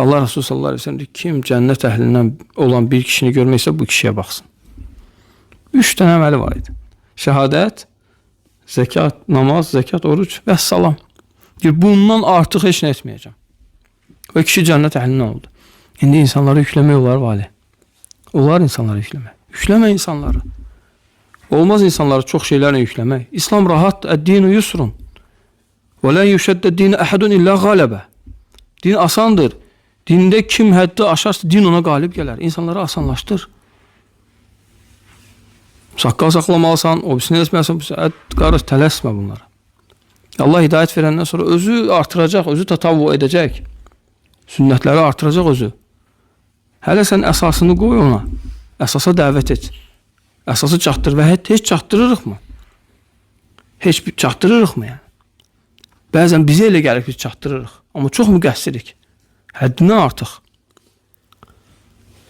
Allah Resulü sallallahu aleyhi ve sellem deyir, kim cənnət əhlindən olan bir kişini görməksə bu kişiyə baxsın. 3 dənə əməli var idi. Şəhadət, zəkat, namaz, zəkat, oruc və salam. Deyir, bundan artıq heç nə etməyəcəm. Və kişi cənnət əhlindən oldu. İndi insanları yükləmək olar vali. Olar insanları yükləmək. Yükləmə insanları. Olmaz insanları çox şeylərlə yükləmək. İslam rahat, əd-dinu yusrun. Və lə yüşəddəd dini əhədun illə qaləbə. Din asandır. Dində kim həddi aşarsa din ona qalib gələr. İnsanları asanlaşdır. Saqqal saxlamalısan, o birisini etməyəsən, qarış, tələsmə bunlara. Allah hidayət verəndən sonra özü artıracaq, özü tatavvu edəcək. Sünnətləri artıracaq özü. Hələ sən əsasını qoy ona. Əsasa dəvət et. Əsası çatdır və heç çatdırırıq mı? Heç çatdırırıq mı yəni? Bəzən bizə elə gəlir ki, çatdırırıq. Amma çox müqəssirik. Həddindən artıq.